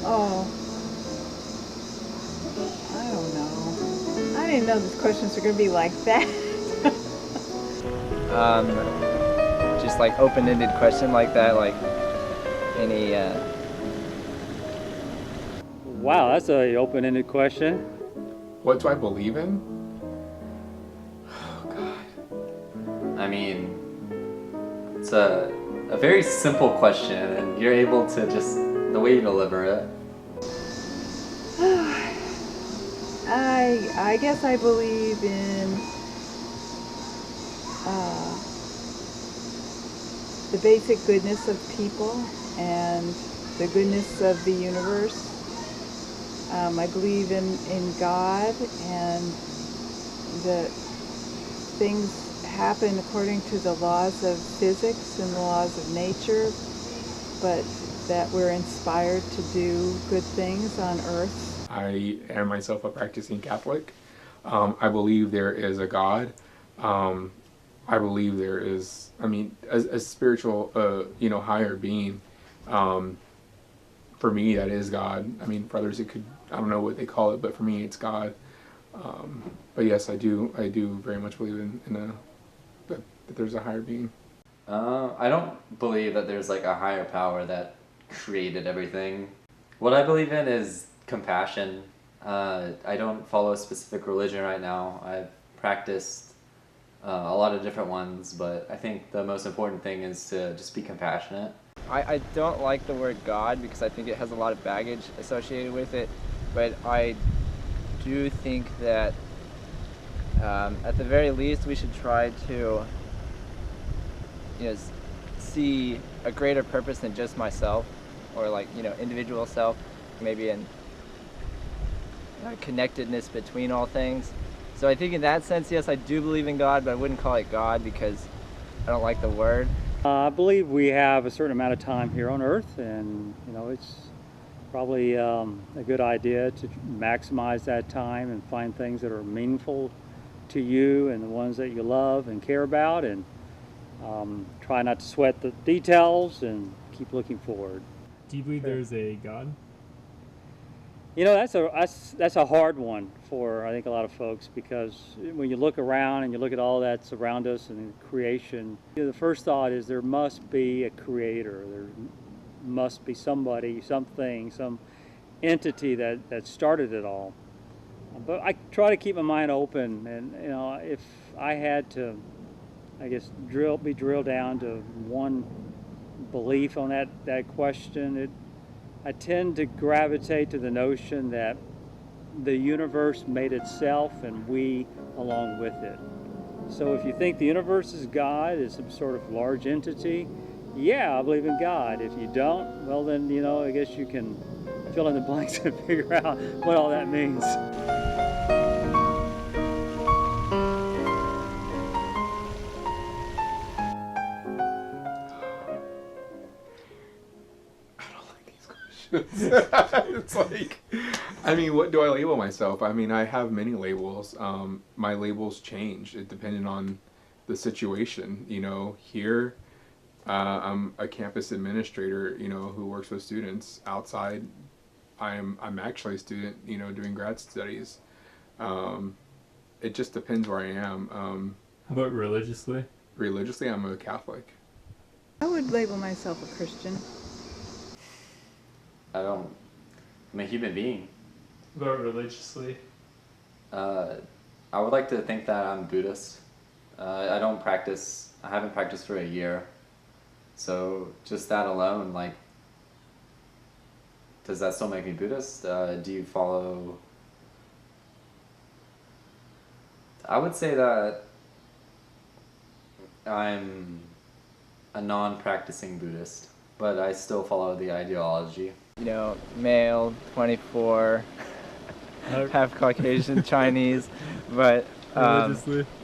Oh, I don't know. I didn't know these questions were going to be like that. Um, just like open-ended question like that, like any. Wow, that's a open-ended question. What do I believe in? Oh, God. I mean, it's a very simple question, and you're able to just, the way you deliver it. I guess I believe in the basic goodness of people and the goodness of the universe. I believe in God, and that things happen according to the laws of physics and the laws of nature, but that we're inspired to do good things on earth. I am myself a practicing Catholic. I believe there is a God. I believe there is, I mean, a spiritual, higher being. For me, that is God. I mean, for others, it could, I don't know what they call it, but for me, it's God. But yes, I do very much believe that there's a higher being. I don't believe that there's like a higher power that created everything. What I believe in is compassion. I don't follow a specific religion right now. I've practiced a lot of different ones, but I think the most important thing is to just be compassionate. I don't like the word God because I think it has a lot of baggage associated with it, but I do think that at the very least we should try to see a greater purpose than just myself, or like individual self, maybe in connectedness between all things. So I think in that sense, yes, I do believe in God, but I wouldn't call it God because I don't like the word. I believe we have a certain amount of time here on Earth, and it's probably a good idea to maximize that time and find things that are meaningful to you and the ones that you love and care about, and try not to sweat the details and keep looking forward. Do you believe there's a God? That's a hard one for I think a lot of folks, because when you look around and you look at all that's around us and creation, the first thought is there must be a creator. There must be somebody, something, some entity that started it all. But I try to keep my mind open, and if I had to, I guess, be drilled down to one belief on that question, I tend to gravitate to the notion that the universe made itself and we along with it. So if you think the universe is God, is some sort of large entity, yeah, I believe in God. If you don't, well then, I guess you can fill in the blanks and figure out what all that means. It's like, I mean, what do I label myself? I mean, I have many labels. My labels change depending on the situation. Here, I'm a campus administrator, who works with students. Outside, I'm actually a student, doing grad studies. It just depends where I am. How about religiously? Religiously, I'm a Catholic. I would label myself a Christian. I'm a human being. How about religiously? I would like to think that I'm Buddhist. I haven't practiced for a year. So just that alone, like, does that still make me Buddhist? Do you follow? I would say that I'm a non-practicing Buddhist, but I still follow the ideology. Male, 24, half Caucasian, Chinese, but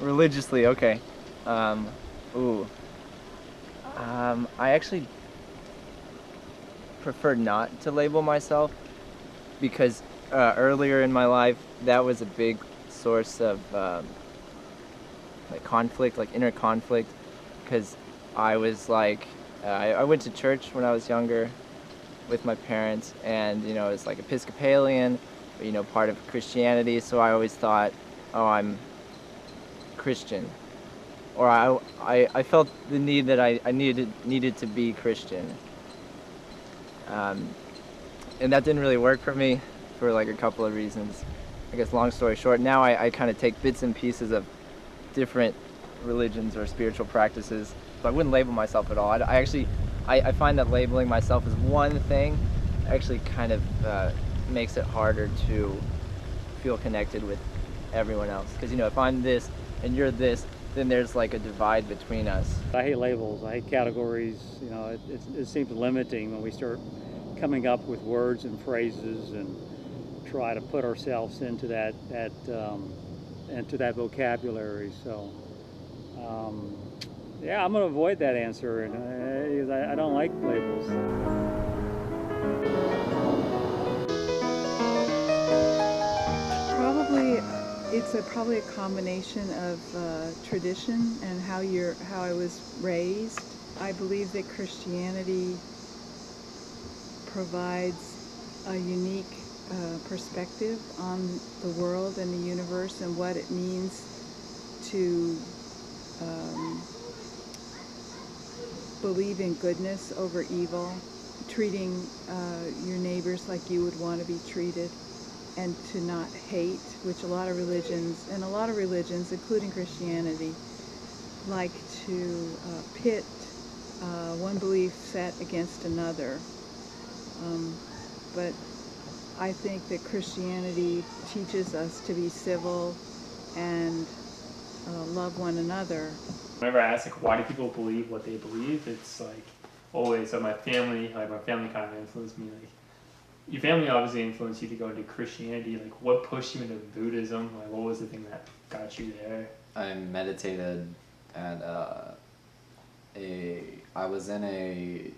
religiously, okay. I actually prefer not to label myself because earlier in my life that was a big source of like conflict, like inner conflict, because I was like I went to church when I was younger with my parents, and you know, it's like Episcopalian, you know, part of Christianity. So I always thought, oh, I'm Christian, or I felt the need that I needed to be Christian, and that didn't really work for me for like a couple of reasons. I guess long story short, now I kind of take bits and pieces of different religions or spiritual practices, but I wouldn't label myself at all. I find that labeling myself as one thing actually kind of makes it harder to feel connected with everyone else. Because, you know, if I'm this and you're this, then there's like a divide between us. I hate labels. I hate categories. You know, it seems limiting when we start coming up with words and phrases and try to put ourselves into that vocabulary. So, yeah, I'm going to avoid that answer, and I don't like labels. Probably a combination of tradition and how I was raised. I believe that Christianity provides a unique perspective on the world and the universe and what it means to believe in goodness over evil, treating your neighbors like you would want to be treated, and to not hate, which a lot of religions, including Christianity, like to pit one belief set against another. But I think that Christianity teaches us to be civil and love one another. Whenever I ask like why do people believe what they believe, it's like always so my family kind of influenced me. Like your family obviously influenced you to go into Christianity. Like what pushed you into Buddhism? Like what was the thing that got you there? I meditated at I was in a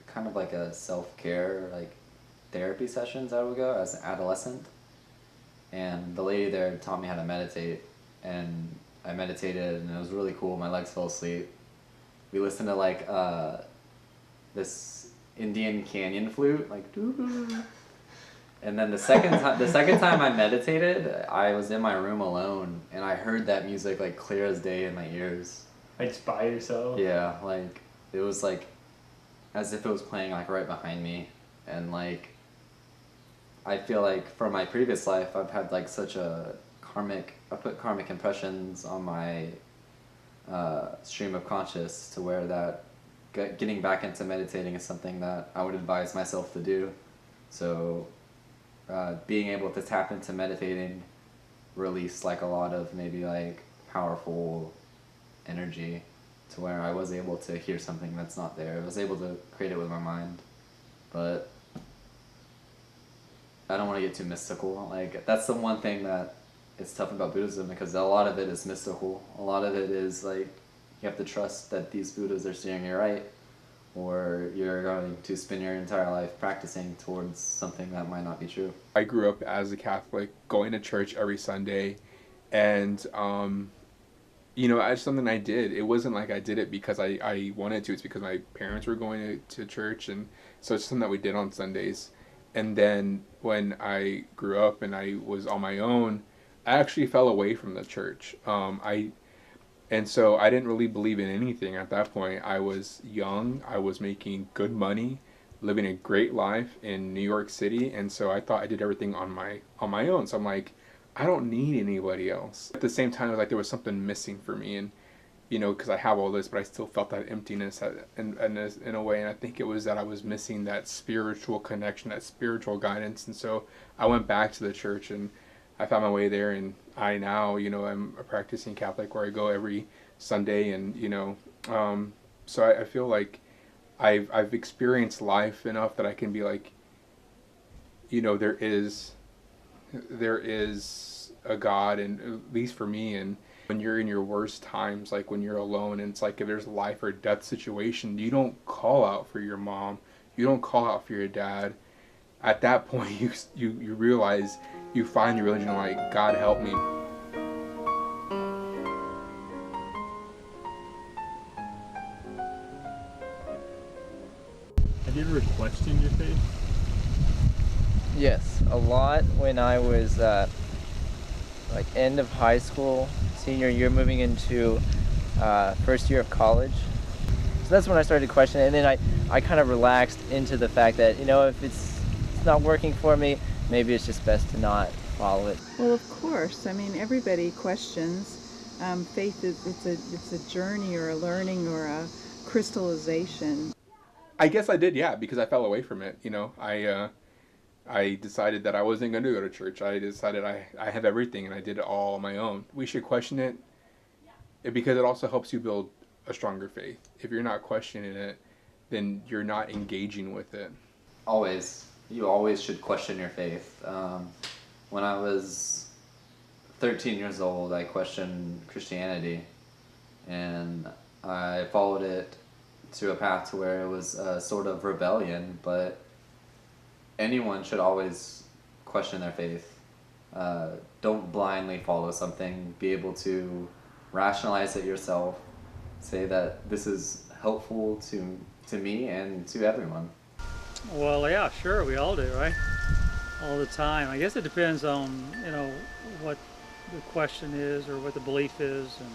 kind of like a self-care like therapy sessions I would go as an adolescent, and the lady there taught me how to meditate, and I meditated and it was really cool. My legs fell asleep. We listened to like this Indian canyon flute, like doo-doo. And then the second time I meditated, I was in my room alone and I heard that music like clear as day in my ears. Like just by yourself? Yeah, like it was like as if it was playing like right behind me, and like I feel like from my previous life I've had like such a I put karmic impressions on my stream of conscious to where that getting back into meditating is something that I would advise myself to do. So being able to tap into meditating released like a lot of maybe like powerful energy to where I was able to hear something that's not there. I was able to create it with my mind, but I don't want to get too mystical. Like that's the one thing that it's tough about Buddhism, because a lot of it is mystical. A lot of it is like you have to trust that these Buddhas are steering you right, or you're going to spend your entire life practicing towards something that might not be true. I grew up as a Catholic, going to church every Sunday, and you know, it's something I did. It wasn't like I did it because I wanted to. It's because my parents were going to church, and so it's something that we did on Sundays. And then when I grew up and I was on my own, I actually fell away from the church. And so I didn't really believe in anything at that point. I was young. I was making good money, living a great life in New York City, and so I thought I did everything on my own. So I'm like, I don't need anybody else. At the same time, it was like there was something missing for me, and you know, because I have all this, but I still felt that emptiness in a way. And I think it was that I was missing that spiritual connection, that spiritual guidance. And so I went back to the church, and I found my way there. And I now, you know, I'm a practicing Catholic where I go every Sunday, and you know, so I feel like I've experienced life enough that I can be like, you know, there is a God, and at least for me. And when you're in your worst times, like when you're alone, and it's like if there's a life or death situation, you don't call out for your mom, you don't call out for your dad. At that point, you realize, you find your religion, like, God help me. Have you ever questioned your faith? Yes, a lot when I was like end of high school, senior year, moving into first year of college. So that's when I started to question it, and then I kind of relaxed into the fact that, you know, if it's not working for me, maybe it's just best to not follow it. Well, of course. I mean, everybody questions. Faith is it's a journey or a learning or a crystallization. I guess I did, yeah, because I fell away from it. You know, I decided that I wasn't going to go to church. I decided I have everything and I did it all on my own. We should question it because it also helps you build a stronger faith. If you're not questioning it, then you're not engaging with it. Always. You always should question your faith. When I was 13 years old, I questioned Christianity, and I followed it to a path to where it was a sort of rebellion, but anyone should always question their faith. Don't blindly follow something. Be able to rationalize it yourself. Say that this is helpful to me and to everyone. Well, yeah, sure, we all do, right? All the time. I guess it depends on, you know, what the question is or what the belief is, and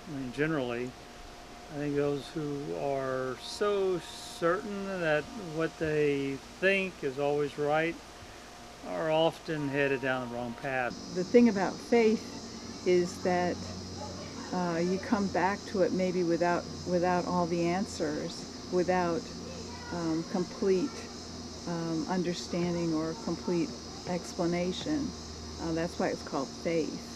I mean, generally, I think those who are so certain that what they think is always right are often headed down the wrong path. The thing about faith is that you come back to it maybe without all the answers, without complete understanding or complete explanation. That's why it's called faith.